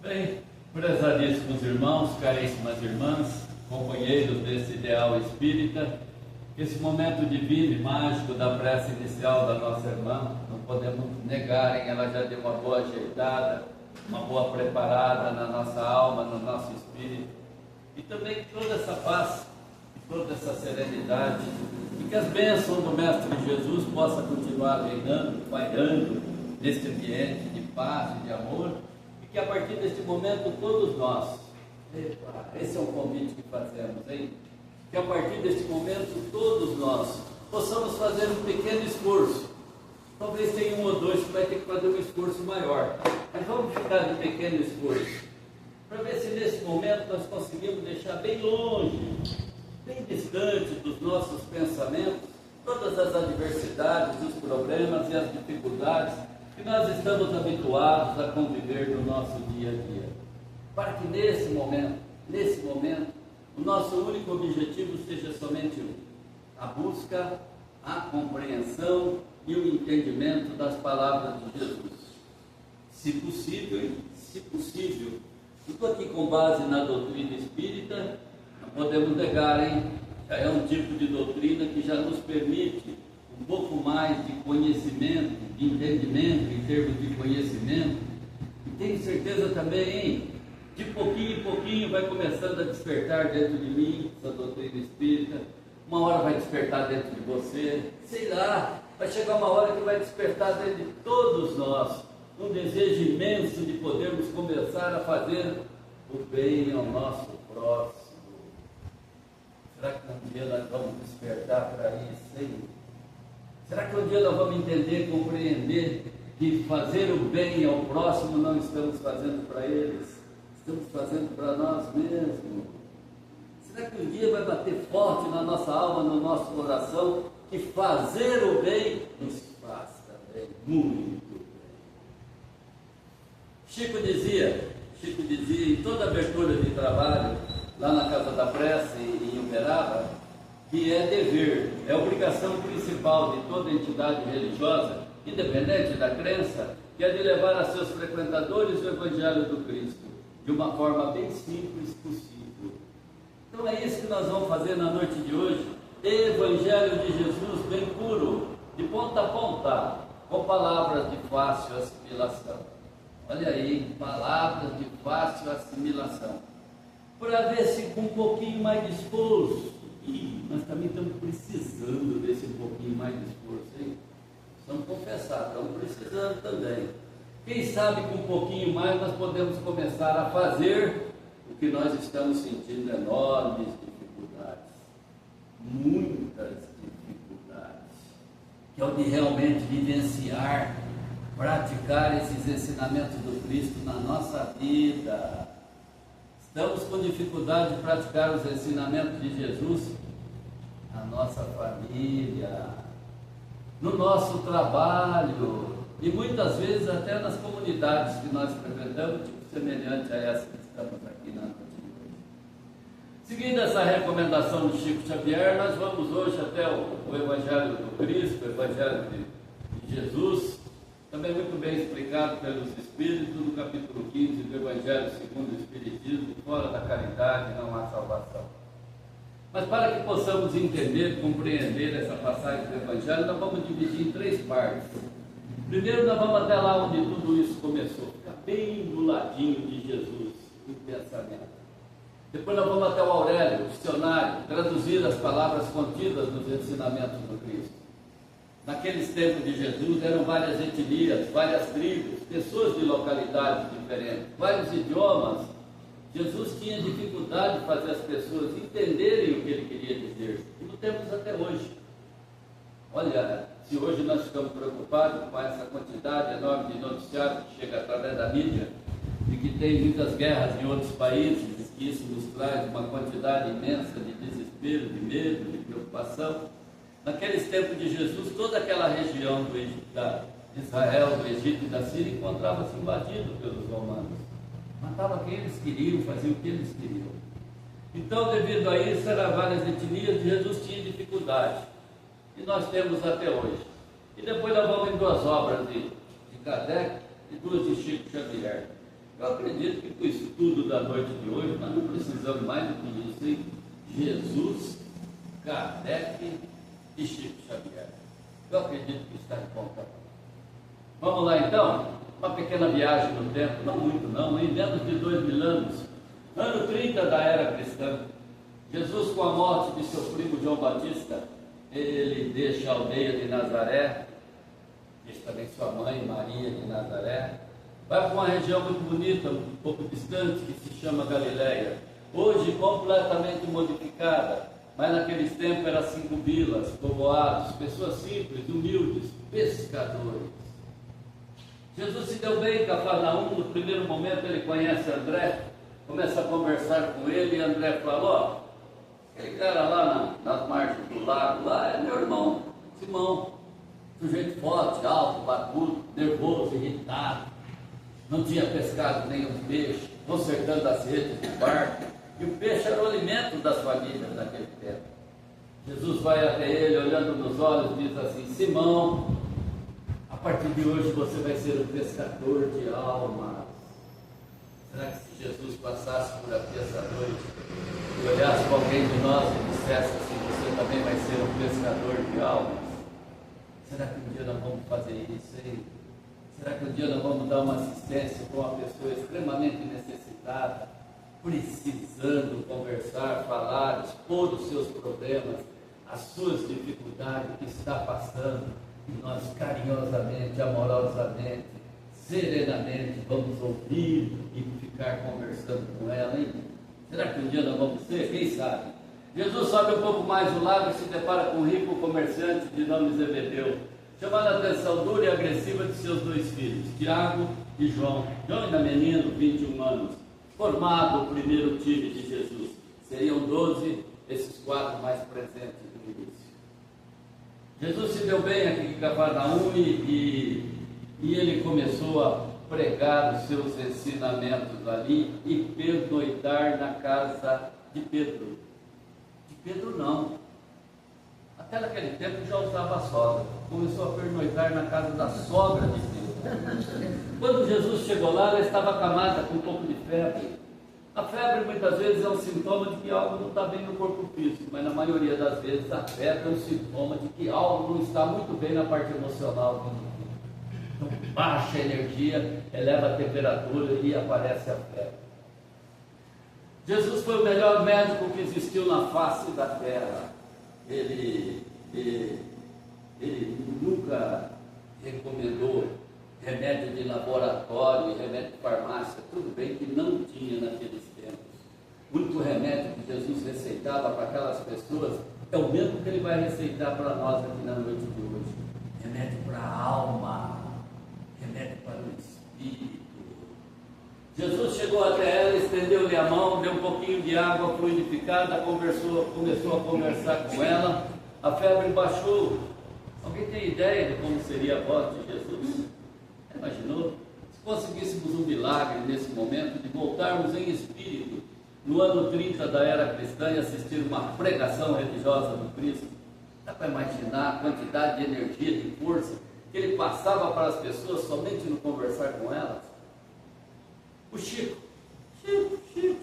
Bem, prezadíssimos irmãos, caríssimas irmãs, companheiros desse ideal espírita, esse momento divino e mágico da prece inicial da nossa irmã, não podemos negar, hein? Ela já deu uma boa ajeitada, uma boa preparada na nossa alma, no nosso espírito, e também toda essa paz, toda essa serenidade, e que as bênçãos do Mestre Jesus possam continuar reinando, pairando neste ambiente de paz e de amor, e que a partir deste momento todos nós, esse é um convite que fazemos, hein? Que a partir deste momento todos nós possamos fazer um pequeno esforço. Talvez tenha um ou dois que vai ter que fazer um esforço maior, mas vamos ficar de pequeno esforço, para ver se nesse momento nós conseguimos deixar bem longe, bem distante dos nossos pensamentos, todas as adversidades, os problemas e as dificuldades que nós estamos habituados a conviver no nosso dia a dia, para que nesse momento, o nosso único objetivo seja somente um: a busca, a compreensão e o entendimento das palavras de Jesus. Se possível, estou aqui com base na doutrina espírita, não podemos negar, hein? Já é um tipo de doutrina que já nos permite um pouco mais de conhecimento, de entendimento em termos de conhecimento, e tenho certeza também, hein? De pouquinho em pouquinho vai começando a despertar dentro de mim essa doutrina espírita. Uma hora vai despertar dentro de você, sei lá, vai chegar uma hora que vai despertar dentro de todos nós um desejo imenso de podermos começar a fazer o bem ao nosso próximo. Será que um dia nós vamos despertar para isso, hein? Será que um dia nós vamos entender, compreender que fazer o bem ao próximo não estamos fazendo para eles? Estamos fazendo para nós mesmos? Será que um dia vai bater forte na nossa alma, no nosso coração, que fazer o bem nos faz também muito bem? Chico dizia em toda abertura de trabalho, lá na Casa da Prece, em Uberaba, que é dever, é obrigação principal de toda entidade religiosa, independente da crença, que é de levar a seus frequentadores o Evangelho do Cristo, de uma forma bem simples possível. Então é isso que nós vamos fazer na noite de hoje: Evangelho de Jesus bem puro, de ponta a ponta, com palavras de fácil assimilação. Olha aí, palavras de fácil assimilação, para ver se com um pouquinho mais de esforço, e nós também estamos precisando desse um pouquinho mais de esforço, hein? Vamos confessar, estamos precisando também. Quem sabe com um pouquinho mais nós podemos começar a fazer o que nós estamos sentindo enormes dificuldades, muitas dificuldades, que é o de realmente vivenciar, praticar esses ensinamentos do Cristo na nossa vida. Estamos com dificuldade de praticar os ensinamentos de Jesus na nossa família, no nosso trabalho, e muitas vezes até nas comunidades que nós frequentamos, tipo semelhante a essa que estamos aqui na noite de hoje. Seguindo essa recomendação de Chico Xavier, nós vamos hoje até o Evangelho do Cristo, o Evangelho de Jesus, também muito bem explicado pelos Espíritos, no capítulo 15 do Evangelho segundo o Espiritismo: fora da caridade não há salvação. Mas para que possamos entender, compreender essa passagem do Evangelho, nós vamos dividir em três partes. Primeiro nós vamos até lá onde tudo isso começou, ficar bem do ladinho de Jesus, no pensamento. Depois nós vamos até o Aurélio, o dicionário, traduzir as palavras contidas nos ensinamentos do Cristo. Naqueles tempos de Jesus eram várias etnias, várias tribos, pessoas de localidades diferentes, vários idiomas. Jesus tinha dificuldade de fazer as pessoas entenderem o que ele queria dizer, e não temos até hoje. Olha, se hoje nós ficamos preocupados com essa quantidade enorme de noticiários que chega através da mídia, e que tem muitas guerras em outros países, que isso nos traz uma quantidade imensa de desespero, de medo, de preocupação. Naqueles tempos de Jesus, toda aquela região do Egito, de Israel, do Egito e da Síria encontrava-se invadido pelos romanos. Matavam quem eles queriam, faziam o que eles queriam. Então, devido a isso, eram várias etnias, e Jesus tinha dificuldade. E nós temos até hoje. E depois nós vamos em duas obras de Kardec e duas de Chico Xavier. Eu acredito que com o estudo da noite de hoje, nós não precisamos mais do que isso, hein? Jesus, Kardec e Chico Xavier. Eu acredito que está de bom tamanho. Vamos lá então? Uma pequena viagem no tempo, não muito não, em menos de 2000 anos, ano 30 da era cristã. Jesus, com a morte de seu primo João Batista, ele deixa a aldeia de Nazaré, deixa também sua mãe Maria de Nazaré, vai para uma região muito bonita, um pouco distante, que se chama Galileia, hoje completamente modificada, mas naqueles tempos eram 5 vilas, povoados, pessoas simples, humildes, pescadores. Jesus se deu bem em Cafarnaum. No primeiro momento ele conhece André, começa a conversar com ele, e André falou: ó, aquele cara lá nas margens do lago, lá é meu irmão, Simão, sujeito forte, alto, barbudo, nervoso, irritado, não tinha pescado nenhum peixe, consertando as redes do barco, e o peixe era o alimento das famílias naquele tempo. Jesus vai até ele, olhando nos olhos, diz assim: Simão, a partir de hoje você vai ser um pescador de almas. Será que se Jesus passasse por aqui essa noite e olhasse para alguém de nós e dissesse assim: você também vai ser um pescador de almas? Será que um dia nós vamos fazer isso, hein? Será que um dia nós vamos dar uma assistência para uma pessoa extremamente necessitada, precisando conversar, falar, expor os seus problemas, as suas dificuldades, o que está passando, e nós carinhosamente, amorosamente, serenamente vamos ouvir e ficar conversando com ela, hein? Será que um dia nós vamos ser? Quem sabe? Jesus sobe um pouco mais o lago e se depara com um rico comerciante de nome Zebedeu, chamando a atenção dura e agressiva de seus 2 filhos, Tiago e João. João ainda menino, 21 anos, formado o primeiro time de Jesus. Seriam 12, esses 4 mais presentes do início. Jesus se deu bem aqui em Cafarnaum e ele começou a pregar os seus ensinamentos ali e pernoitar na casa de Pedro. De Pedro não. Até naquele tempo já usava a sogra. Começou a pernoitar na casa da sogra de Pedro. Quando Jesus chegou lá, ela estava acamada com um pouco de febre. A febre muitas vezes é um sintoma de que algo não está bem no corpo físico, mas na maioria das vezes a febre é um sintoma de que algo não está muito bem na parte emocional. Então, baixa energia, eleva a temperatura e aparece a febre. Jesus foi o melhor médico que existiu na face da terra. Ele nunca recomendou remédio de laboratório, remédio de farmácia, tudo bem que não tinha naqueles tempos. O único remédio que Jesus receitava para aquelas pessoas é o mesmo que ele vai receitar para nós aqui na noite de hoje. Remédio para a alma, remédio para o espírito. Jesus chegou até ela, estendeu-lhe a mão, deu um pouquinho de água fluidificada, começou a conversar com ela, a febre baixou. Alguém tem ideia de como seria a voz de Jesus? Imaginou? Se conseguíssemos um milagre nesse momento de voltarmos em espírito no ano 30 da era cristã e assistir uma pregação religiosa do Cristo, dá para imaginar a quantidade de energia, de força que ele passava para as pessoas somente no conversar com elas? O Chico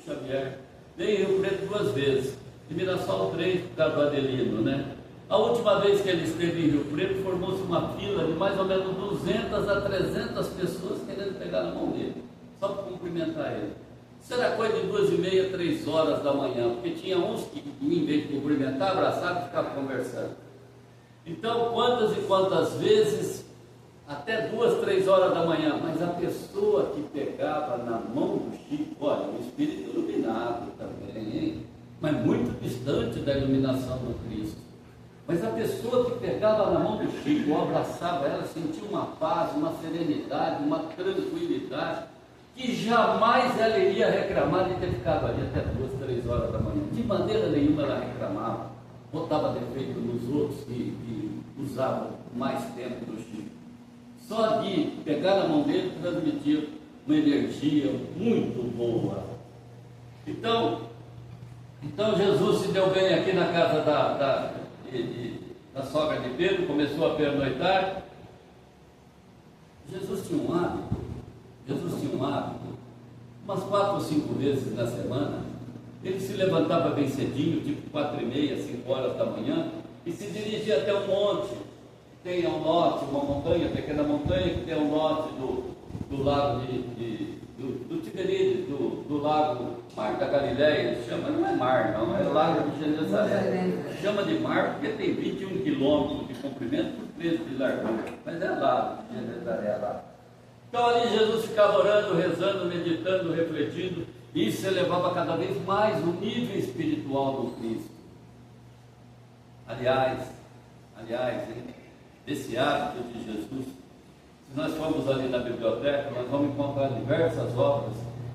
Xavier veio em Rio Preto 2 vezes, e Mirassol 3 por causa do Adelino, né? A última vez que ele esteve em Rio Preto, formou-se uma fila de mais ou menos 200 a 300 pessoas querendo pegar na mão dele, só para cumprimentar ele. Isso era coisa de 2h30, 3 horas da manhã, porque tinha uns que, em vez de cumprimentar, abraçavam e ficavam conversando. Então, quantas e quantas vezes, até 2, 3 horas da manhã, mas a pessoa que pegava na mão do Chico, olha, um espírito iluminado também, hein? Mas muito distante da iluminação do Cristo. Mas a pessoa que pegava na mão do Chico, ou abraçava ela, sentia uma paz, uma serenidade, uma tranquilidade, que jamais ela iria reclamar de ter ficado ali até 2, 3 horas da manhã. De maneira nenhuma ela reclamava, botava defeito nos outros que usavam mais tempo do Chico. Só de pegar na mão dele transmitia uma energia muito boa. Então Jesus se deu bem aqui na casa da sogra de Pedro, começou a pernoitar. Jesus tinha um hábito umas 4 ou 5 vezes na semana, ele se levantava bem cedinho, tipo 4h30, 5 horas da manhã, e se dirigia até um monte, que tem ao norte, uma montanha, pequena montanha, que tem ao norte do lago do Tiberíades, do lago Mar da Galileia. Chama, não é mar, não, é lago de Genezaré. Chama de mar porque tem 21 quilômetros de comprimento por 13 de largura, mas é lago de Genezaré lá. Então ali Jesus ficava orando, rezando, meditando, refletindo, e isso elevava cada vez mais o nível espiritual do Cristo. Aliás, esse hábito de Jesus, se nós formos ali na biblioteca, nós vamos encontrar diversas obras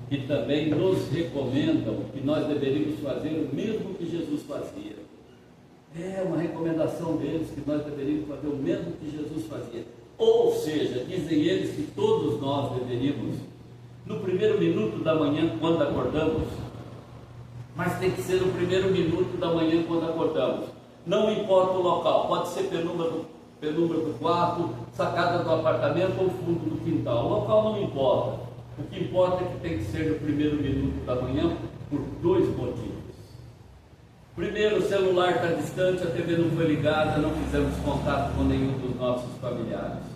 que também nos recomendam que nós deveríamos fazer o mesmo que Jesus fazia. É uma recomendação deles que nós deveríamos fazer o mesmo que Jesus fazia. Ou seja, dizem eles que todos nós deveríamos, no primeiro minuto da manhã, quando acordamos, mas tem que ser no primeiro minuto da manhã, quando acordamos. Não importa o local, pode ser penumbra do quarto, sacada do apartamento ou fundo do quintal. O local não importa. O que importa é que tem que ser no primeiro minuto da manhã, por 2 motivos. Primeiro, o celular está distante, a TV não foi ligada, não fizemos contato com nenhum dos nossos familiares.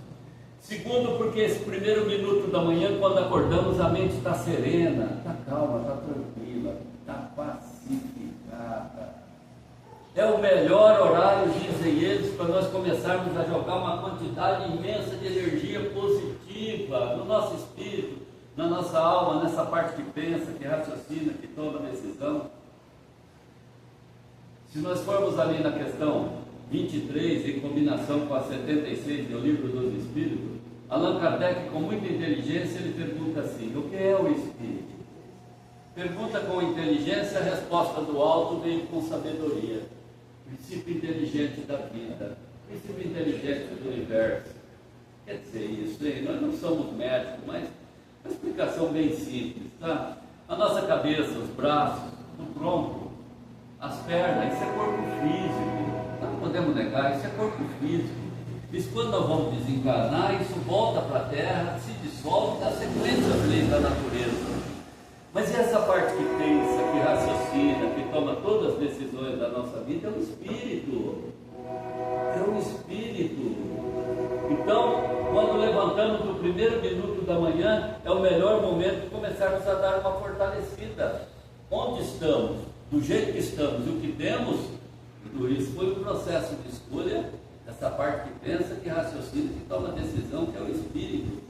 Segundo, porque esse primeiro minuto da manhã, quando acordamos, a mente está serena, está calma, está tranquila, está pacificada. É o melhor horário, dizem eles, para nós começarmos a jogar uma quantidade imensa de energia positiva no nosso espírito, na nossa alma, nessa parte que pensa, que raciocina, que toma decisão. Se nós formos ali na questão 23, em combinação com a 76 do Livro dos Espíritos, Allan Kardec, com muita inteligência, ele pergunta assim: o que é o Espírito? Pergunta com inteligência, a resposta do alto veio com sabedoria. Princípio inteligente da vida, princípio inteligente do universo. Quer dizer isso, hein? Nós não somos médicos, mas uma explicação bem simples, tá? A nossa cabeça, os braços, o tronco, as pernas, isso é corpo físico. Não podemos negar, isso é corpo físico. Isso, quando nós vamos desencarnar, isso volta para a Terra, se dissolve, dá sequência às leis da natureza. Mas e essa parte que pensa, que raciocina, que toma todas as decisões da nossa vida, é o Espírito. É o Espírito. Então, quando levantamos no primeiro minuto da manhã, é o melhor momento de começarmos a dar uma fortalecida. Onde estamos? Do jeito que estamos e o que temos, tudo isso foi um processo de escolha dessa parte que pensa, que raciocina, que toma decisão, que é o Espírito.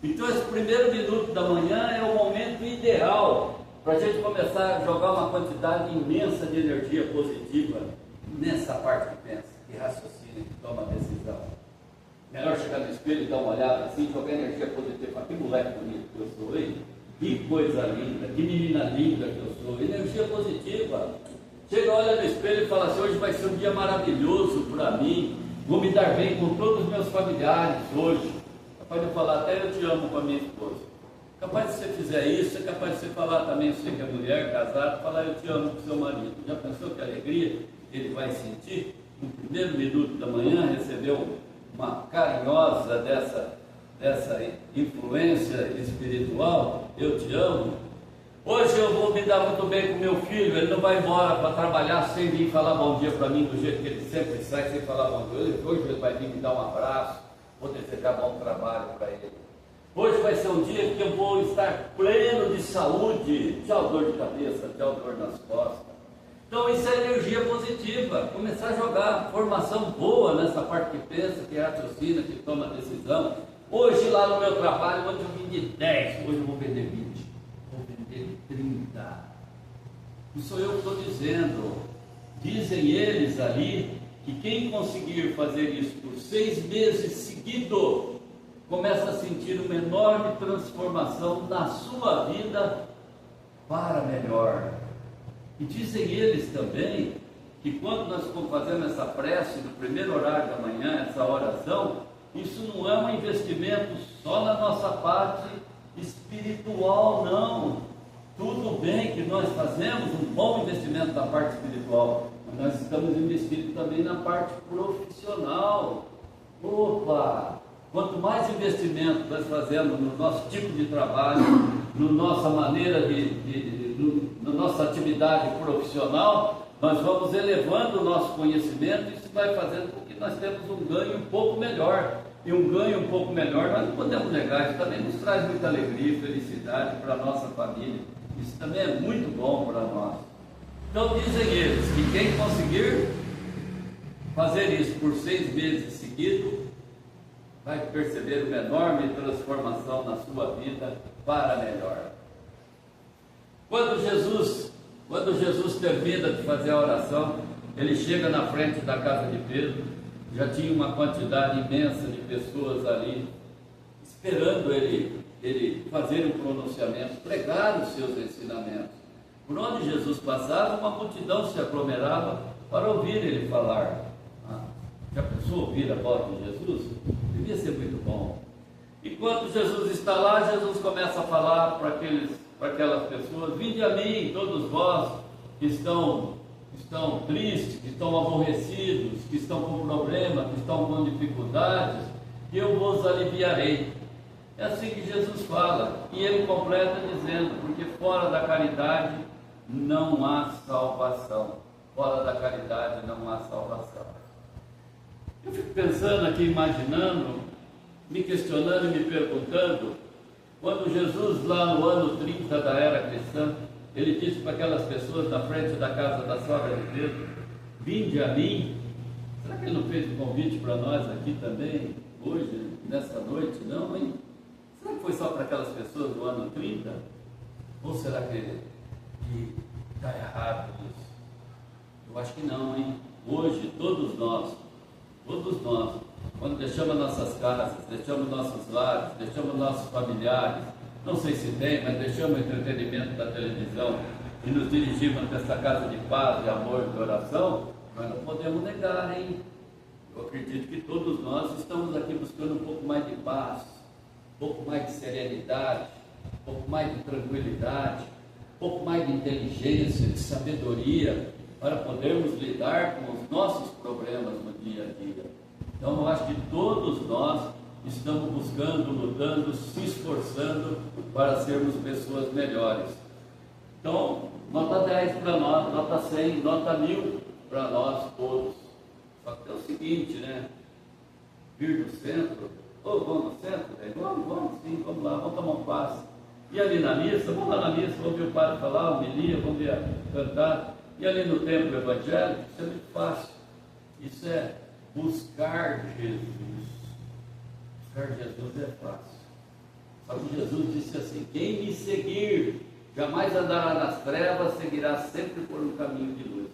Então esse primeiro minuto da manhã é o momento ideal para a gente começar a jogar uma quantidade imensa de energia positiva nessa parte que pensa, que raciocina, que toma decisão. Melhor chegar no espelho e dar uma olhada assim, jogar energia positiva. Que moleque bonito que eu sou, hein? Que coisa linda, que menina linda que eu sou. Energia positiva. Chega, olha no espelho e fala assim: hoje vai ser um dia maravilhoso para mim, vou me dar bem com todos os meus familiares hoje. Capaz de falar até eu te amo com a minha esposa. Capaz de você fizer isso, é capaz de você falar também, você que é mulher, casado, falar eu te amo com o seu marido. Já pensou que alegria ele vai sentir? No primeiro minuto da manhã recebeu uma carinhosa dessa influência espiritual, eu te amo. Hoje eu vou me dar muito bem com meu filho, ele não vai embora para trabalhar sem vir falar bom dia para mim do jeito que ele sempre sai, sem falar bom dia. Hoje ele vai vir me dar um abraço, vou desejar bom trabalho para ele. Hoje vai ser um dia que eu vou estar pleno de saúde. Tchau dor de cabeça, tchau dor nas costas. Então isso é energia positiva. Começar a jogar formação boa nessa parte que pensa, que raciocina, que toma decisão. Hoje lá no meu trabalho, onde eu vim de 10, hoje eu vou vender 20, vou vender 30. Não sou eu que estou dizendo. Dizem eles ali que quem conseguir fazer isso por 6 meses seguidos, começa a sentir uma enorme transformação na sua vida para melhor. E dizem eles também que quando nós estamos fazendo essa prece no primeiro horário da manhã, essa oração, isso não é um investimento só na nossa parte espiritual, não. Tudo bem que nós fazemos um bom investimento na parte espiritual, mas nós estamos investindo também na parte profissional. Opa! Quanto mais investimento nós fazemos no nosso tipo de trabalho, na nossa maneira na nossa atividade profissional, nós vamos elevando o nosso conhecimento, e isso vai fazendo com que nós temos um ganho um pouco melhor. E um ganho um pouco melhor, nós não podemos negar, isso também nos traz muita alegria e felicidade para a nossa família. Isso também é muito bom para nós. Então dizem eles que quem conseguir fazer isso por 6 meses seguidos, vai perceber uma enorme transformação na sua vida para melhor. Quando Jesus termina de fazer a oração, ele chega na frente da casa de Pedro, já tinha uma quantidade imensa de pessoas ali, esperando ele fazer um pronunciamento, pregar os seus ensinamentos. Por onde Jesus passava, uma multidão se aglomerava para ouvir ele falar. Já pensou ouvir a voz de Jesus? Devia ser muito bom. Enquanto Jesus está lá, Jesus começa a falar para aquelas pessoas: vinde a mim, todos vós que estão tristes, que estão aborrecidos, que estão com problemas, que estão com dificuldades, que eu vos aliviarei. É assim que Jesus fala, e ele completa dizendo: porque fora da caridade não há salvação. Fora da caridade não há salvação. Eu fico pensando aqui, imaginando, me questionando e me perguntando, quando Jesus, lá no ano 30 da era cristã, ele disse para aquelas pessoas na frente da casa da sogra de Pedro: vinde a mim. Será que ele não fez um convite para nós aqui também, hoje, nessa noite? Não, hein? Será que foi só para aquelas pessoas do ano 30? Ou será que está errado isso? Eu acho que não, hein? Hoje, todos nós, quando deixamos nossas casas, deixamos nossos lares, deixamos nossos familiares, não sei se tem, mas deixamos o entretenimento da televisão e nos dirigimos para essa casa de paz, de amor e de oração, nós não podemos negar, hein? Eu acredito que todos nós estamos aqui buscando um pouco mais de paz, um pouco mais de serenidade, um pouco mais de tranquilidade, um pouco mais de inteligência, de sabedoria, para podermos lidar com os nossos problemas no dia a dia. Então eu acho que todos nós estamos buscando, lutando, se esforçando para sermos pessoas melhores. Então, nota 10 para nós, nota 100, nota 1000 para nós todos. Só que é o seguinte, né? Vir do centro, vamos no centro? Vamos sim, vamos lá, vamos tomar um passe. E ali na missa, vamos lá na missa, vamos ver o padre falar, homilia, vamos ver cantar. E ali no templo evangélico, isso é muito fácil. Isso é buscar Jesus. Buscar Jesus é fácil. Só que Jesus disse assim: quem me seguir jamais andará nas trevas, seguirá sempre por um caminho de luz.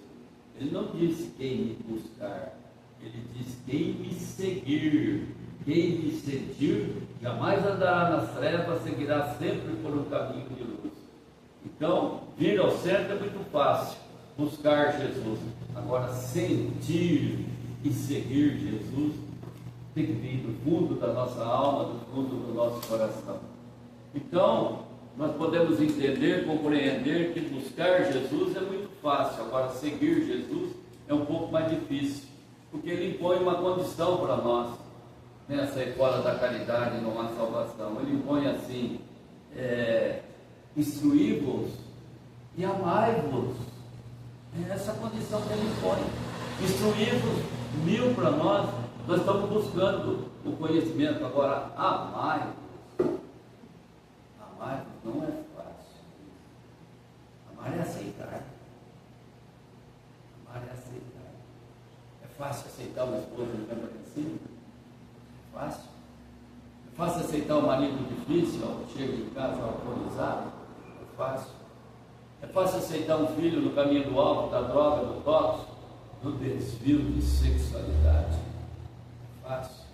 Ele não disse quem me buscar, ele disse quem me seguir. Quem me seguir jamais andará nas trevas, seguirá sempre por um caminho de luz. Então, vir ao centro é muito fácil. Buscar Jesus. Agora, sentir e seguir Jesus tem que vir do fundo da nossa alma, do fundo do nosso coração. Então, nós podemos entender, compreender que buscar Jesus é muito fácil. Agora, seguir Jesus é um pouco mais difícil, porque ele impõe uma condição para nós. Nessa fora da caridade não há salvação. Ele impõe assim: instruí-vos e amai-vos. É essa condição que ele põe. Instruí-vos 1000 para nós estamos buscando o conhecimento. Agora, amai-vos não é fácil. Amar é aceitar. Amar é aceitar. É fácil aceitar uma esposa de câmara de cima? É fácil. É fácil aceitar um marido difícil, chega de casa alcoolizado? É fácil. É fácil aceitar um filho no caminho do álcool, da droga, do tóxico, do desvio de sexualidade? É fácil.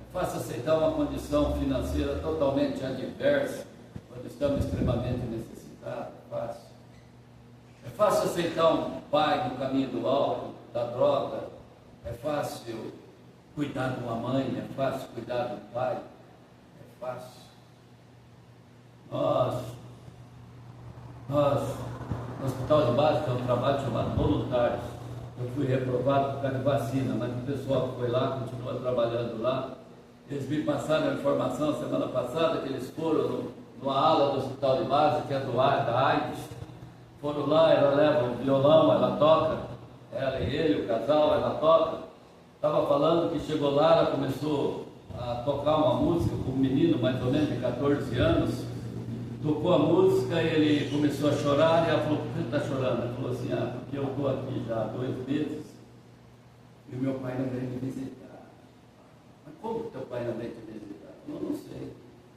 É fácil aceitar uma condição financeira totalmente adversa, quando estamos extremamente necessitados? É fácil. É fácil aceitar um pai no caminho do álcool, da droga? É fácil cuidar de uma mãe? É fácil cuidar de um pai? É fácil. Nós, no hospital de base, tem um trabalho chamado voluntários. Eu fui reprovado por causa de vacina, mas o pessoal que foi lá continua trabalhando lá. Eles me passaram a informação semana passada que eles foram numa ala do hospital de base, que é da AIDS. Foram lá, ela leva o violão, ela toca, ela e ele, o casal, ela toca. Estava falando que chegou lá, ela começou a tocar uma música com um menino mais ou menos de 14 anos. Tocou a música, ele começou a chorar e ela falou: por que você está chorando? Ela falou assim: porque eu estou aqui já há 2 meses e o meu pai não veio me visitar. Mas como teu pai não veio te visitar? Eu não sei.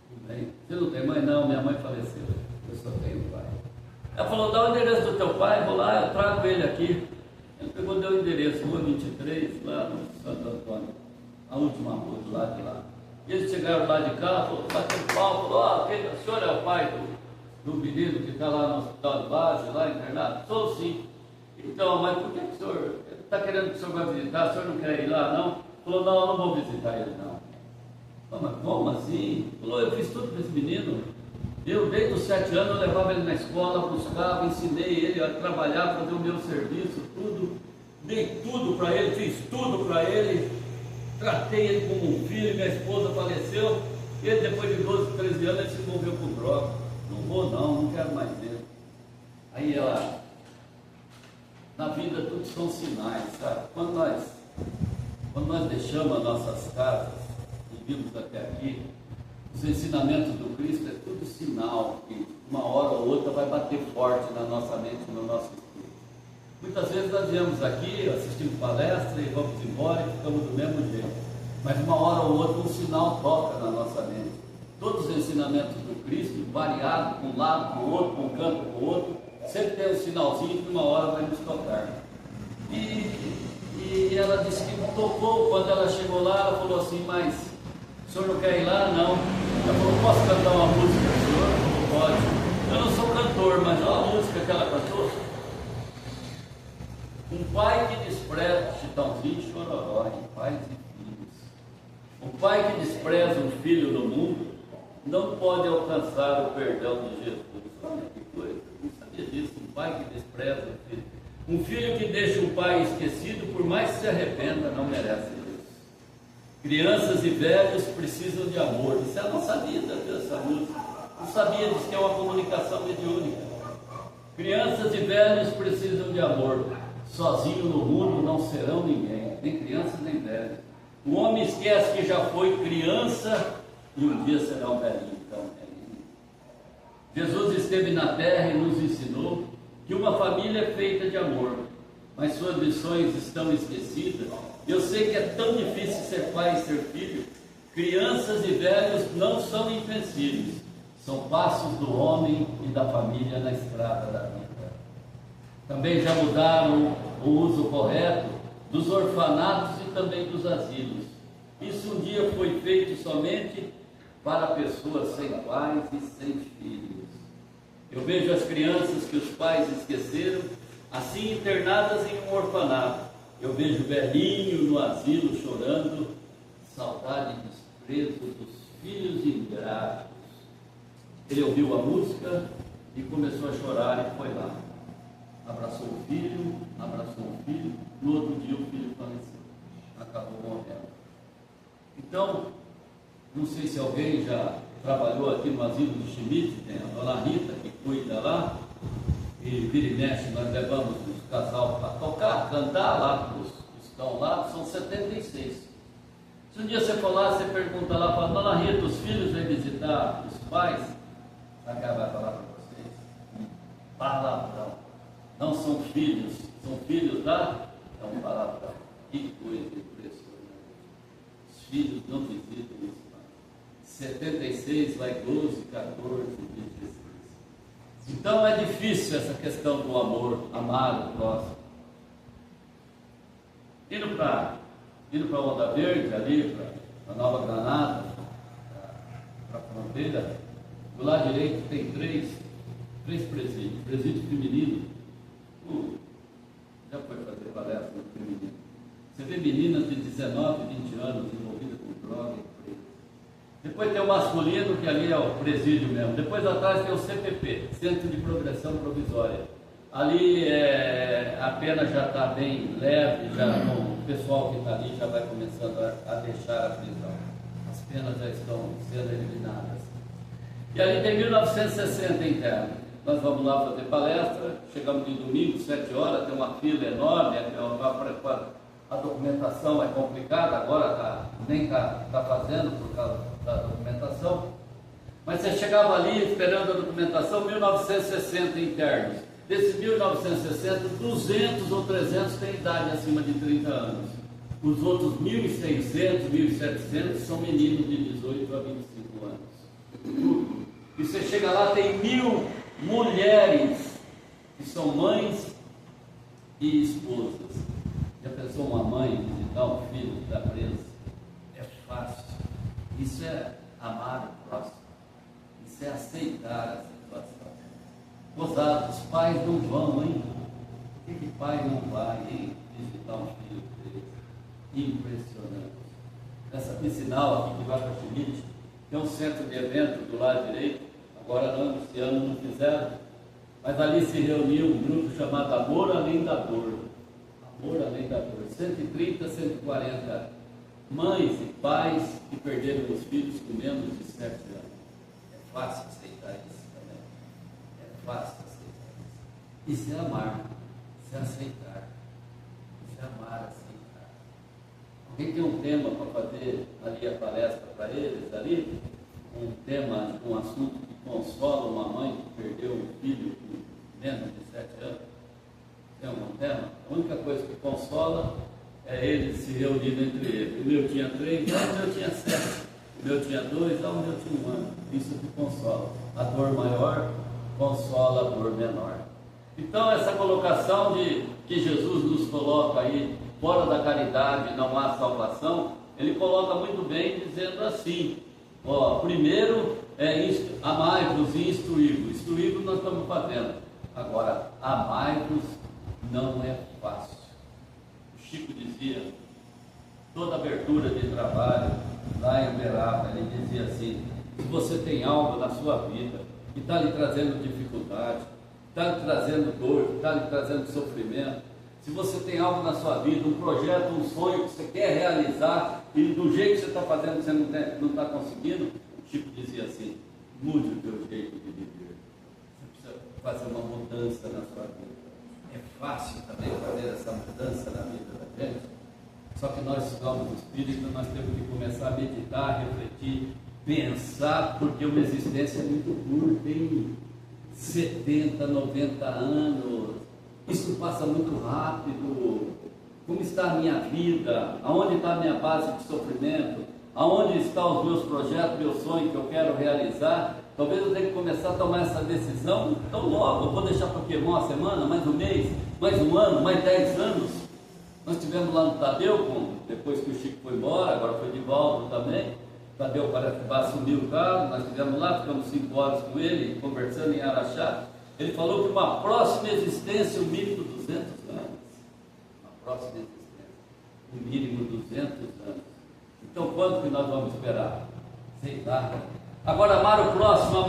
Não vem. Você não tem mãe? Não, minha mãe faleceu. Eu só tenho pai. Ela falou: dá o endereço do teu pai, vou lá, eu trago ele aqui. Ele pegou, deu o endereço, Rua 23, lá no Santo Antônio, a última rua do lado de lá. E eles chegaram lá de carro, bateu o pau, falou: o senhor é o pai do menino que está lá no hospital de base, lá internado? Sou sim. Então, mas por que o senhor está querendo que o senhor vai visitar? O senhor não quer ir lá, não? Falou: não, eu não vou visitar ele, não. Falei: mas como assim? Falou: eu fiz tudo para esse menino. Eu, desde os 7 anos, eu levava ele na escola, buscava, ensinei ele a trabalhar, fazer o meu serviço, tudo. Dei tudo para ele, fiz tudo para ele. Tratei ele como um filho, minha esposa faleceu. Ele, depois de 12, 13 anos, ele se envolveu com droga. Não vou não quero mais ver. Aí ela, na vida tudo são sinais, sabe? Quando nós deixamos as nossas casas e vimos até aqui, os ensinamentos do Cristo é tudo sinal que uma hora ou outra vai bater forte na nossa mente, no nosso espírito. Muitas vezes nós viemos aqui, assistimos palestra e vamos embora e ficamos do mesmo jeito. Mas uma hora ou outra um sinal toca na nossa mente. Todos os ensinamentos do Cristo, variados com um lado, com o outro, com um canto, com o outro, sempre tem um sinalzinho que uma hora vai nos tocar. E ela disse que tocou, quando ela chegou lá, ela falou assim: mas o senhor não quer ir lá? Não. Ela falou: posso cantar uma música para o senhor? Não pode. Eu não sou cantor, mas olha a música que ela cantou. Um pai que despreza, Chitãozinho e Chororó, pais e filhos. Um pai que despreza um filho no mundo não pode alcançar o perdão de Jesus. Olha que coisa, não sabia disso. Um pai que despreza um filho. Um filho que deixa um pai esquecido, por mais que se arrependa, não merece isso. Crianças e velhos precisam de amor. Isso é a nossa vida, essa música. Não sabia disso, que é uma comunicação mediúnica. Crianças e velhos precisam de amor. Sozinho no mundo não serão ninguém, nem crianças nem velhos. O homem esquece que já foi criança e um dia será um velhinho. Então, Jesus esteve na terra e nos ensinou que uma família é feita de amor, mas suas lições estão esquecidas. Eu sei que é tão difícil ser pai e ser filho. Crianças e velhos não são empecilhos, são passos do homem e da família na estrada da vida. Também já mudaram o uso correto dos orfanatos e também dos asilos. Isso um dia foi feito somente para pessoas sem pais e sem filhos. Eu vejo as crianças que os pais esqueceram, assim internadas em um orfanato. Eu vejo o velhinho no asilo chorando, saudade e desprezo dos filhos ingratos. Ele ouviu a música e começou a chorar e foi lá. Abraçou o filho, no outro dia o filho faleceu, acabou morrendo. Então, não sei se alguém já trabalhou aqui no asilo de Schmidt, tem a dona Rita que cuida lá, e vira e mexe, nós levamos os casal para tocar, cantar lá, os que estão lá, são 76. Se um dia você for lá, você pergunta lá para a dona Rita, os filhos vêm visitar os pais, sabe o que ela vai falar para vocês? Palavrão. Não são filhos, são filhos da? É um palavrão. Que coisa impressionante. Os filhos não visitam os pais. 76 vai 12, 14, 16. Então é difícil essa questão do amor, amar o próximo. Indo para Onda Verde, ali, para Nova Granada, para a fronteira, do lado direito tem três presídios. Presídio feminino. Já foi fazer palestra no feminino. Você vê meninas de 19, 20 anos envolvidas com droga e pretas. Depois tem o masculino, que ali é o presídio mesmo. Depois atrás tem o CPP, Centro de Progressão Provisória. Ali a pena já está bem leve, já o pessoal que está ali já vai começando a deixar a prisão, a as penas já estão sendo eliminadas. E ali tem 1960 interno. Nós vamos lá fazer palestra, chegamos de domingo, 7 horas, tem uma fila enorme, a documentação é complicada, agora nem está fazendo por causa da documentação. Mas você chegava ali esperando a documentação, 1960 internos. Desses 1960, 200 ou 300 têm idade acima de 30 anos. Os outros 1.600, 1.700 são meninos de 18 a 25 anos. E você chega lá, tem 1.000 mulheres que são mães e esposas. Já pensou uma mãe visitar um filho que está preso? É fácil. Isso é amar o próximo. Isso é aceitar a situação. Gozado, os pais não vão, hein? Por que pai não vai, hein? Visitar um filho preso? Impressionante. Essa piscinal aqui que vai para Schmidt, tem um centro de evento do lado direito. Agora não, esse ano não fizeram. Mas ali se reuniu um grupo chamado Amor Além da Dor. Amor Além da Dor. 130, 140 mães e pais que perderam os filhos com menos de 7 anos. É fácil aceitar isso também. É fácil aceitar isso. Isso é amar. Isso é aceitar. Isso é amar, aceitar. Alguém tem um tema para fazer ali a palestra para eles ali? Um tema, um assunto que consola uma mãe que perdeu um filho com menos de 7 anos? Tem algum tema? A única coisa que consola é eles se reunindo entre eles. O meu tinha 3, o meu tinha 7. O meu tinha 2, o meu tinha 1 ano. Isso que consola. A dor maior consola a dor menor. Então essa colocação de que Jesus nos coloca aí, fora da caridade não há salvação, ele coloca muito bem dizendo assim: primeiro é amai-vos e instruí-vos. Instruí-vos nós estamos fazendo. Agora, amai-vos não é fácil. O Chico dizia, toda abertura de trabalho, lá em Uberaba, ele dizia assim: se você tem algo na sua vida que está lhe trazendo dificuldade, está lhe trazendo dor, está lhe trazendo sofrimento, se você tem algo na sua vida, um projeto, um sonho que você quer realizar e do jeito que você está fazendo você não está conseguindo, o Chico dizia assim: mude o teu jeito de viver. Você precisa fazer uma mudança na sua vida. É fácil também fazer essa mudança na vida da gente, só que nós somos espíritos, nós temos que começar a meditar, refletir, pensar, porque uma existência é muito curta, tem 70, 90 anos, isso passa muito rápido. Como está a minha vida? Aonde está a minha base de sofrimento? Aonde estão os meus projetos, meus sonhos que eu quero realizar? Talvez eu tenha que começar a tomar essa decisão tão logo. Eu vou deixar para quê? Uma semana, mais um mês, mais um ano, mais 10 anos? Nós tivemos lá no Tadeu, depois que o Chico foi embora, agora foi de volta também. O Tadeu parece que vai assumir o cargo. Nós estivemos lá, ficamos 5 horas com ele, conversando em Araxá. Ele falou que uma próxima existência, o mínimo 200 anos. Uma próxima existência, o mínimo 200 anos. Então, quanto que nós vamos esperar? Sei lá. Agora, amar o próximo,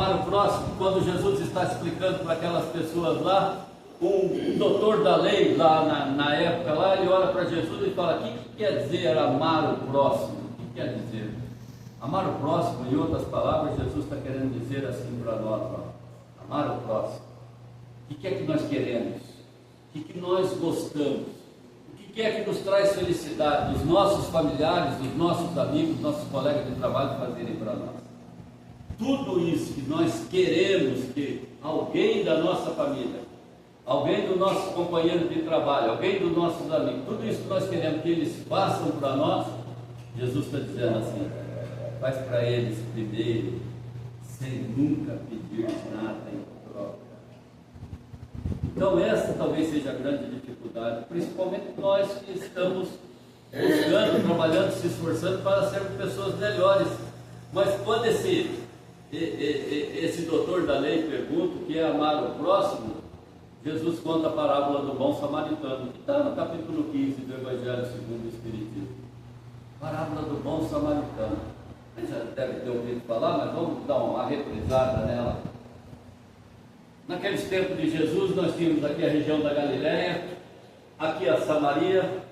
quando Jesus está explicando para aquelas pessoas lá, um doutor da lei, lá na época, lá, ele olha para Jesus e fala: o que quer dizer amar o próximo? O que quer dizer? Amar o próximo, em outras palavras, Jesus está querendo dizer assim para nós: amar o próximo. O que é que nós queremos? O que nós gostamos? O que é que nos traz felicidade dos nossos familiares, dos nossos amigos, dos nossos colegas de trabalho fazerem para nós? Tudo isso que nós queremos que alguém da nossa família, alguém do nosso companheiro de trabalho, alguém dos nossos amigos, tudo isso que nós queremos que eles façam para nós, Jesus está dizendo assim: faz para eles primeiro, sem nunca pedir nada em troca. Então essa talvez seja a grande dificuldade, principalmente nós que estamos buscando, trabalhando, se esforçando para sermos pessoas melhores. Mas quando esse doutor da lei pergunta o que é amar o próximo, Jesus conta a parábola do bom samaritano, que está no capítulo 15 do Evangelho segundo o Espiritismo. Parábola do bom samaritano. Você já deve ter ouvido falar, mas vamos dar uma reprisada nela. Naqueles tempos de Jesus, nós tínhamos aqui a região da Galileia, aqui a Samaria,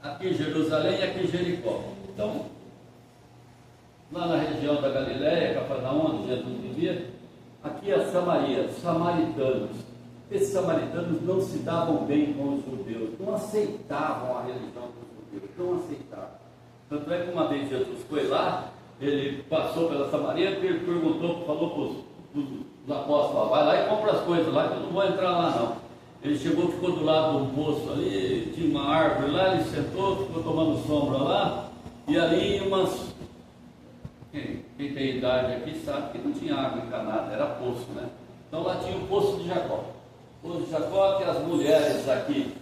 aqui Jerusalém e aqui Jericó. Então, lá na região da Galiléia, Cafarnaum, onde Jesus vivia. Aqui é Samaria, os samaritanos. Esses samaritanos não se davam bem com os judeus, não aceitavam a religião dos judeus, não aceitavam. Tanto é que uma vez Jesus foi lá, ele passou pela Samaria, ele perguntou, falou para os apóstolos: vai lá e compra as coisas lá, que eu não vou entrar lá não. Ele chegou, ficou do lado do poço ali, tinha uma árvore lá, ele sentou, ficou tomando sombra lá, e ali umas... Quem tem idade aqui sabe que não tinha água encanada, era poço, né? Então lá tinha o poço de Jacó. O poço de Jacó, que as mulheres aqui,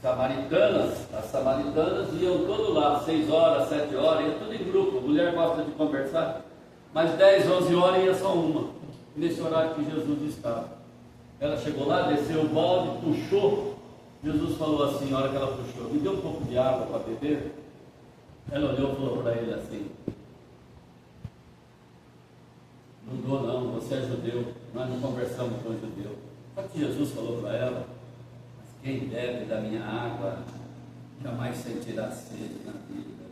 as samaritanas iam todo lá, 6 horas, 7 horas, ia tudo em grupo. A mulher gosta de conversar, mas 10, 11 horas ia só uma, nesse horário que Jesus estava. Ela chegou lá, desceu o balde, puxou. Jesus falou assim, na hora que ela puxou: me deu um pouco de água para beber. Ela olhou e falou para ele assim: não dou não, você é judeu, nós não conversamos com judeu. Só que Jesus falou para ela: mas quem bebe da minha água jamais sentirá sede na vida.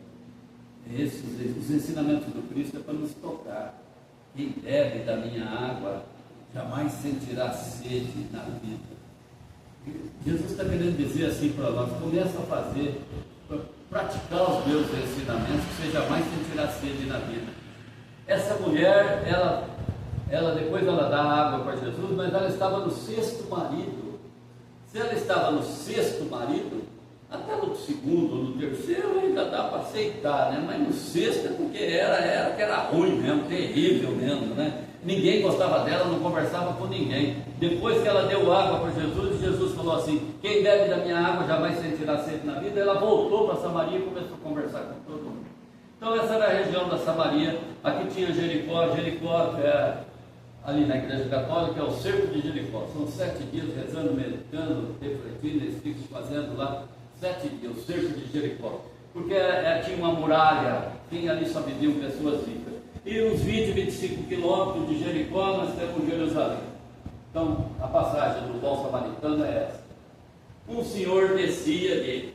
Os ensinamentos do Cristo é para nos tocar. Quem bebe da minha água jamais sentirá sede na vida. Jesus está querendo dizer assim para nós: começa a fazer, praticar os meus ensinamentos, que você jamais sentirá sede na vida. Essa mulher, ela depois ela dá água para Jesus, mas ela estava no 6º marido. Se ela estava no 6º marido, até no 2º, no 3º ainda dá para aceitar, né? Mas no 6º é porque era ruim mesmo, terrível mesmo, né? Ninguém gostava dela, não conversava com ninguém. Depois que ela deu água para Jesus, Jesus falou assim: quem bebe da minha água jamais sentirá sede na vida. Ela voltou para Samaria e começou a conversar com todo mundo. Então essa era a região da Samaria. Aqui tinha Jericó. Jericó é ali na Igreja Católica, é o cerco de Jericó. São 7 dias rezando, meditando, refletindo, eles ficam fazendo lá 7 dias, o cerco de Jericó. Porque tinha uma muralha, ali só viviam pessoas ricas. E uns 20, 25 quilômetros de Jericó nós temos Jerusalém. Então a passagem do bom samaritano é essa: um senhor descia de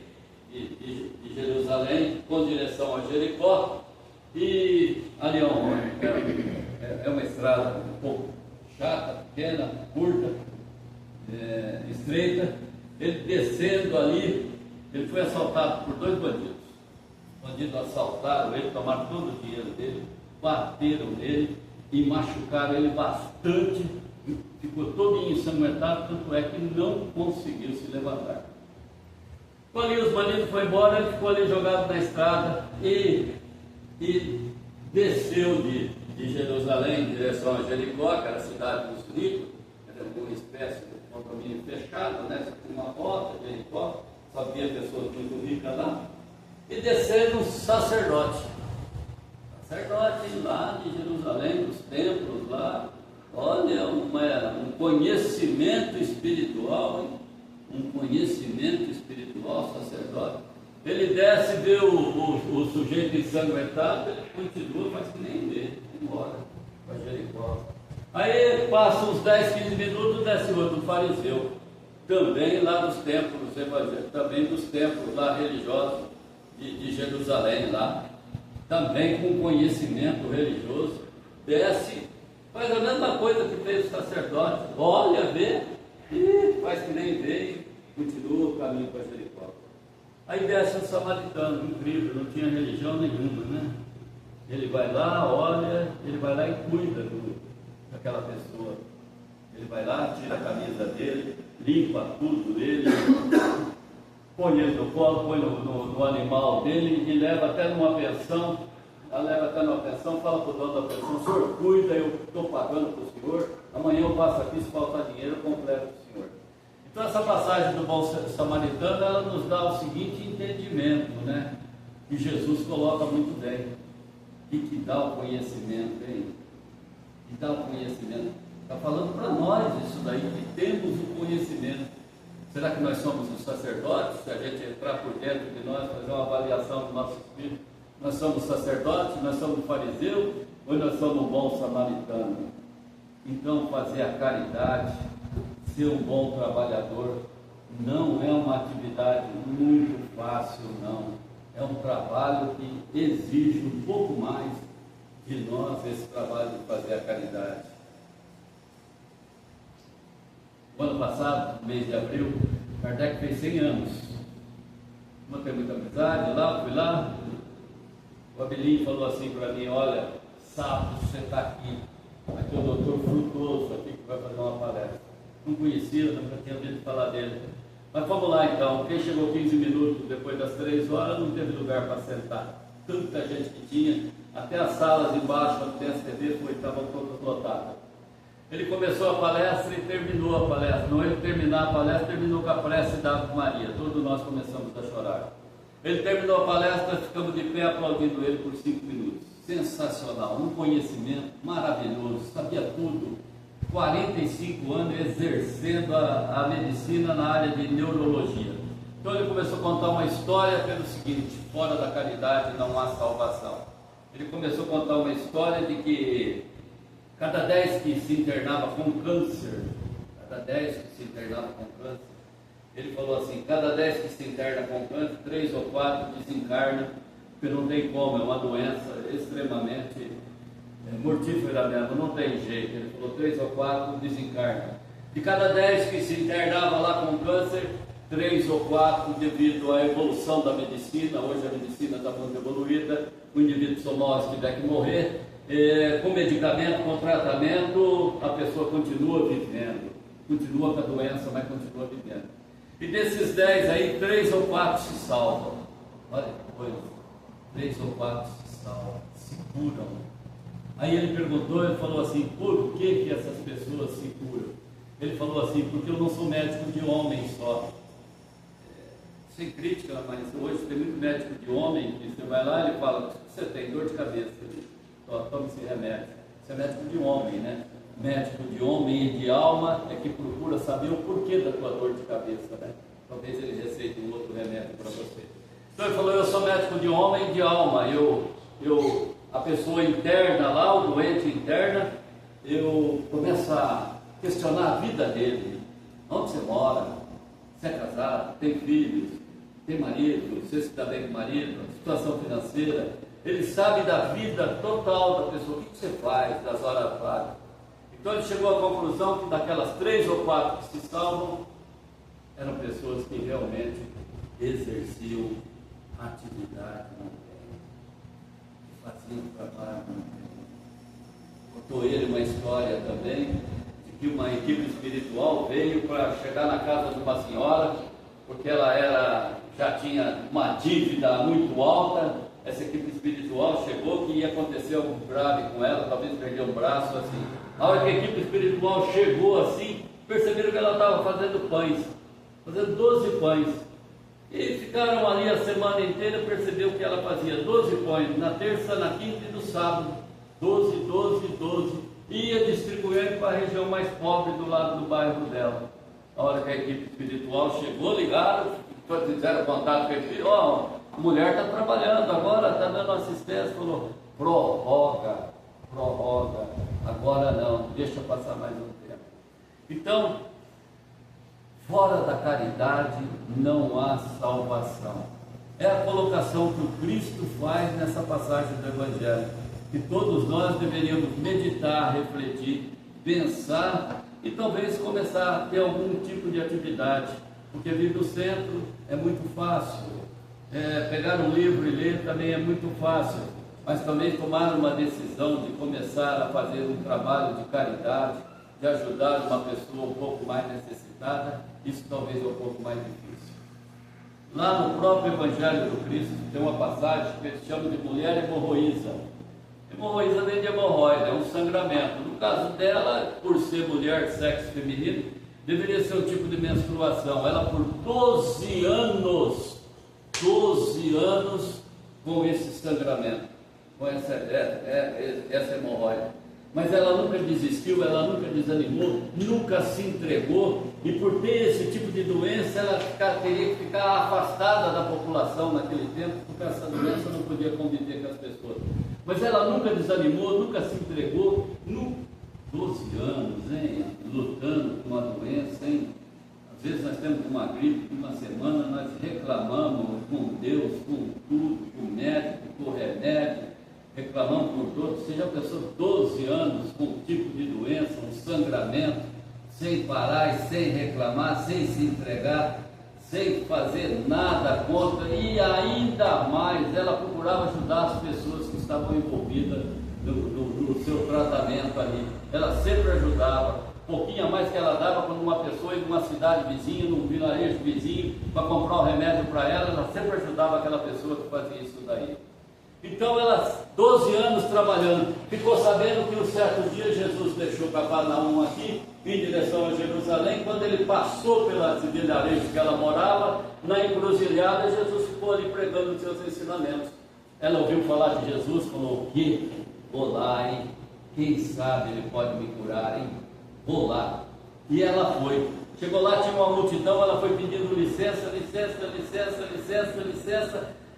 Jerusalém com direção a Jericó, e ali é uma estrada um pouco chata, pequena, curta, estreita. Ele descendo ali, ele foi assaltado por 2 bandidos. Os bandidos assaltaram ele, tomaram todo o dinheiro dele, bateram nele e machucaram ele bastante, ficou todo ensanguentado, tanto é que não conseguiu se levantar. Então ali os bandidos foram embora, ele ficou ali jogado na estrada e desceu de Jerusalém em direção a Jericó, que era a cidade dos ricos, era uma espécie de condomínio fechado, né? Tinha uma porta, Jericó, só havia pessoas muito ricas lá, e descendo um sacerdote lá de Jerusalém, dos templos lá. Olha, um conhecimento espiritual, hein? Um conhecimento espiritual, sacerdote. Ele desce, vê o sujeito ensanguentado, ele continua, mas que nem vê, embora para Jericó. Aí passa uns 10, 15 minutos, desce outro fariseu, também lá dos templos evangélicos, também dos templos lá religiosos de Jerusalém lá, também com conhecimento religioso, desce, faz a mesma coisa que fez o sacerdote, olha, vê, e faz que nem vê e continua o caminho para Jericó. Aí desce um samaritano, incrível, não tinha religião nenhuma, né? Ele vai lá, olha, ele vai lá e cuida daquela pessoa. Ele vai lá, tira a camisa dele, limpa tudo dele, põe ele no colo, põe no animal dele e leva até numa pensão. Ela leva até numa pensão, fala para o dono da pensão: o senhor cuida, eu estou pagando para o senhor, amanhã eu passo aqui, se faltar dinheiro eu completo para o senhor. Então essa passagem do bom samaritano, ela nos dá o seguinte entendimento, né? Que Jesus coloca muito bem, e que dá o conhecimento, hein? Que dá o conhecimento. Está falando para nós isso daí, que temos o conhecimento. Será que nós somos os sacerdotes? Se a gente entrar por dentro de nós, fazer uma avaliação do nosso espírito, nós somos sacerdotes, nós somos fariseu, ou nós somos um bom samaritano? Então fazer a caridade, ser um bom trabalhador, não é uma atividade muito fácil, não. É um trabalho que exige um pouco mais de nós esse trabalho de fazer a caridade. O ano passado, no mês de abril, Kardec fez 100 anos. Não tem muita amizade, fui lá. O Abelinho falou assim para mim: olha, sábado você está aqui. Aqui é o doutor Frutuoso, aqui que vai fazer uma palestra. Não conhecia, nunca tinha ouvido falar dele. Mas vamos lá então. Quem chegou 15 minutos depois das 3 horas não teve lugar para sentar. Tanta gente que tinha, até as salas embaixo, onde tem as TVs, estavam todas lotadas. Ele começou a palestra e terminou a palestra. Não ele terminar a palestra, terminou com a prece da Ave Maria. Todos nós começamos a chorar. Ele terminou a palestra, ficamos de pé aplaudindo ele por 5 minutos. Sensacional, um conhecimento maravilhoso, sabia tudo. 45 anos exercendo a medicina na área de neurologia. Então ele começou a contar uma história pelo seguinte: fora da caridade não há salvação. Ele começou a contar uma história de que cada 10 que se internava com câncer, ele falou assim: cada 10 que se interna com câncer, 3 ou 4 desencarnam, porque não tem como, é uma doença extremamente mortífera mesmo, não tem jeito. Ele falou: 3 ou 4 desencarnam. De cada 10 que se internava lá com câncer, 3 ou 4, devido à evolução da medicina, hoje a medicina está muito evoluída, o indivíduo somó, se tiver que morrer, com medicamento, com tratamento, a pessoa continua vivendo, continua com a doença, mas continua vivendo. E desses 10 aí, 3 ou 4 se salvam. Olha que coisa, 3 ou 4 se salvam, se curam. Aí ele perguntou, ele falou assim: por que essas pessoas se curam? Ele falou assim: porque eu não sou médico de homem só. Sem crítica, mas hoje tem muito médico de homem que você vai lá e ele fala: você tem dor de cabeça, tome esse remédio. Você é médico de homem, né? Médico de homem e de alma é que procura saber o porquê da tua dor de cabeça, né? Talvez ele receite um outro remédio para você. Então ele falou: eu sou médico de homem e de alma. A pessoa interna lá, o doente interna, eu começo a questionar a vida dele. Onde você mora? Você é casado? Tem filhos? Tem marido? Você se dá bem com o marido? Situação financeira? Ele sabe da vida total da pessoa. O que você faz das horas vagas? Então ele chegou à conclusão que daquelas 3 ou 4 que se salvam, eram pessoas que realmente exerciam atividade na terra, que faziam trabalho na terra. Contou ele uma história também de que uma equipe espiritual veio para chegar na casa de uma senhora, porque ela já tinha uma dívida muito alta. Essa equipe espiritual chegou que ia acontecer algo grave com ela, talvez perder um braço assim. A hora que a equipe espiritual chegou assim, perceberam que ela estava fazendo pães, fazendo 12 pães. E ficaram ali a semana inteira, percebeu que ela fazia 12 pães, na terça, na quinta e no sábado. 12, 12, 12. E ia distribuindo para a região mais pobre do lado do bairro dela. A hora que a equipe espiritual chegou, ligaram, fizeram contato com ele: a mulher está trabalhando agora, está dando assistência. Falou: prorroga, agora não, deixa passar mais um tempo. Então, fora da caridade não há salvação. É a colocação que o Cristo faz nessa passagem do Evangelho, que todos nós deveríamos meditar, refletir, pensar e talvez começar a ter algum tipo de atividade, porque vir do centro é muito fácil, pegar um livro e ler também é muito fácil, mas também tomar uma decisão de começar a fazer um trabalho de caridade, de ajudar uma pessoa um pouco mais necessitada, isso talvez é um pouco mais difícil. Lá no próprio Evangelho do Cristo tem uma passagem que eles chamam de mulher hemorroísa. Hemorroísa vem de hemorroide, é um sangramento. No caso dela, por ser mulher, sexo feminino, deveria ser um tipo de menstruação. Ela por 12 anos com esse sangramento, com essa hemorroide. Mas ela nunca desistiu, ela nunca desanimou, nunca se entregou, e por ter esse tipo de doença, ela teria que ficar afastada da população naquele tempo, porque essa doença não podia conviver com as pessoas. Mas ela nunca desanimou, nunca se entregou, 12 anos, hein, lutando com a doença, hein? Às vezes nós temos uma gripe de uma semana, nós reclamamos com Deus, com tudo, com o médico, com o remédio, reclamamos por todo. Você já pensou 12 anos com um tipo de doença, um sangramento, sem parar e sem reclamar, sem se entregar, sem fazer nada contra, e ainda mais ela procurava ajudar as pessoas que estavam envolvidas no seu tratamento ali. Ela sempre ajudava, pouquinho a mais que ela dava quando uma pessoa ia numa cidade vizinha, num vilarejo vizinho, para comprar um remédio para ela sempre ajudava aquela pessoa que fazia isso daí. Então ela, 12 anos trabalhando, ficou sabendo que um certo dia Jesus deixou Cafarnaum aqui, em direção a Jerusalém. Quando ele passou pelas vilarejos que ela morava, na encruzilhada, Jesus ficou ali pregando os seus ensinamentos. Ela ouviu falar de Jesus, falou: o quê? Vou lá, hein? Quem sabe ele pode me curar, hein? Vou lá. E ela foi. Chegou lá, tinha uma multidão, ela foi pedindo licença.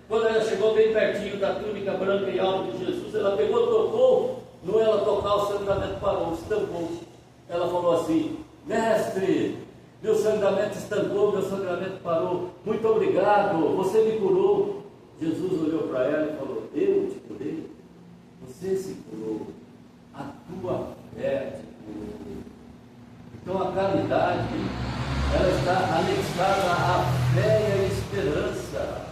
Quando ela chegou bem pertinho da túnica branca e alta de Jesus, ela pegou, tocou, no ela tocar, o sangramento parou, estancou. Ela falou assim: mestre, meu sangramento estancou, meu sangramento parou, muito obrigado, você me curou. Jesus olhou para ela e falou: eu te curei, você se curou, a tua fé te curou. Então a caridade, ela está anexada à fé e à esperança.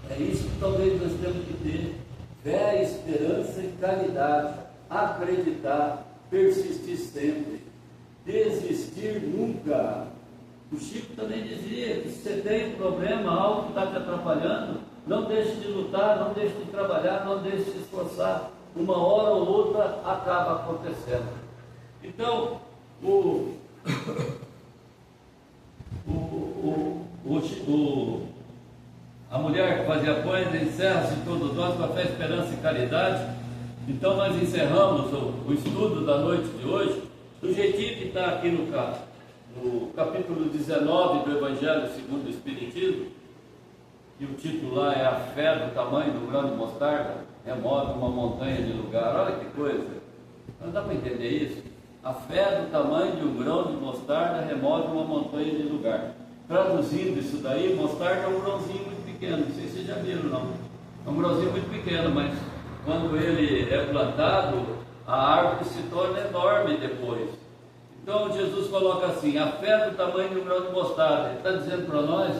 É isso que talvez nós temos que ter: fé, esperança e caridade. Acreditar, persistir sempre, desistir nunca. O Chico também dizia que se você tem um problema, algo que está te atrapalhando, não deixe de lutar, não deixe de trabalhar, não deixe de se esforçar. Uma hora ou outra acaba acontecendo. Então, a mulher que fazia pães, encerra-se todos nós com a fé, esperança e caridade. Então nós encerramos o estudo da noite de hoje do jeitinho que está aqui no capítulo 19 do Evangelho segundo o Espiritismo, e o título lá é: a fé do tamanho do grão de mostarda remove uma montanha de lugar. Olha que coisa, não dá para entender isso? A fé do tamanho de um grão de mostarda remove uma montanha de lugar. Traduzindo isso daí, mostarda é um grãozinho muito pequeno, não sei se vocês já viram, não. É um grãozinho muito pequeno, mas quando ele é plantado, a árvore se torna enorme depois. Então Jesus coloca assim: a fé do tamanho de um grão de mostarda. Ele está dizendo para nós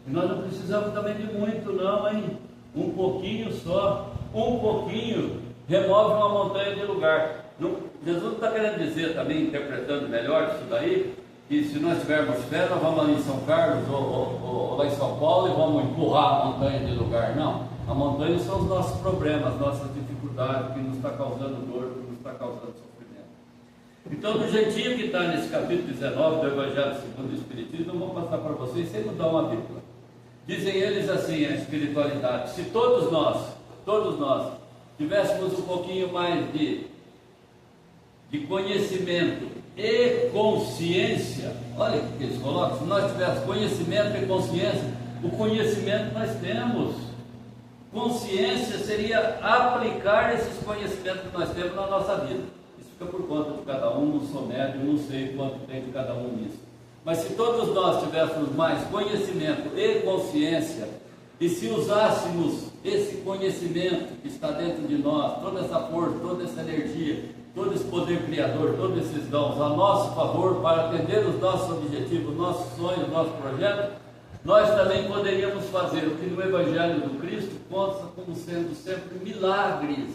que nós não precisamos também de muito não, hein? Um pouquinho só, um pouquinho remove uma montanha de lugar. Jesus não está querendo dizer também, interpretando melhor isso daí, que se nós tivermos fé, nós vamos ali em São Carlos ou lá em São Paulo e vamos empurrar a montanha de lugar. Não, a montanha são os nossos problemas, as nossas dificuldades, que nos está causando dor, que nos está causando sofrimento. Então, do jeitinho que está nesse capítulo 19 do Evangelho segundo o Espiritismo, eu vou passar para vocês sem mudar uma vírgula. Dizem eles assim, a espiritualidade: se todos nós tivéssemos um pouquinho mais de conhecimento e consciência, olha o que eles colocam: se nós tivéssemos conhecimento e consciência, o conhecimento nós temos, consciência seria aplicar esses conhecimentos que nós temos na nossa vida. Isso fica por conta de cada um, não sou médio, não sei quanto tem de cada um nisso. Mas se todos nós tivéssemos mais conhecimento e consciência, e se usássemos esse conhecimento que está dentro de nós, toda essa força, toda essa energia, todo esse poder criador, todos esses dons a nosso favor para atender os nossos objetivos, nossos sonhos, nosso projeto, nós também poderíamos fazer o que no Evangelho do Cristo consta como sendo sempre milagres,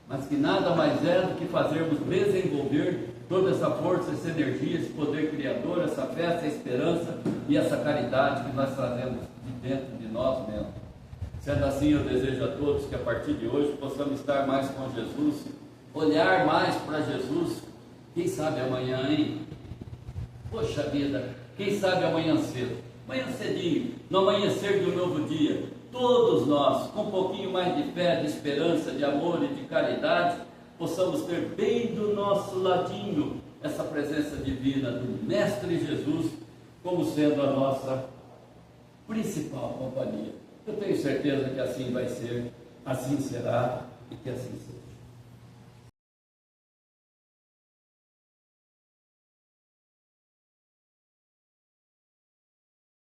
mas que nada mais é do que fazermos desenvolver toda essa força, essa energia, esse poder criador, essa fé, essa esperança e essa caridade que nós trazemos de dentro de nós mesmos. Sendo assim, eu desejo a todos que a partir de hoje possamos estar mais com Jesus, olhar mais para Jesus. Quem sabe amanhã, hein? Poxa vida, quem sabe amanhã cedo, amanhã cedinho, no amanhecer de um novo dia, todos nós, com um pouquinho mais de fé, de esperança, de amor e de caridade, possamos ter bem do nosso ladinho essa presença divina do Mestre Jesus, como sendo a nossa principal companhia. Eu tenho certeza que assim vai ser, assim será e que assim será.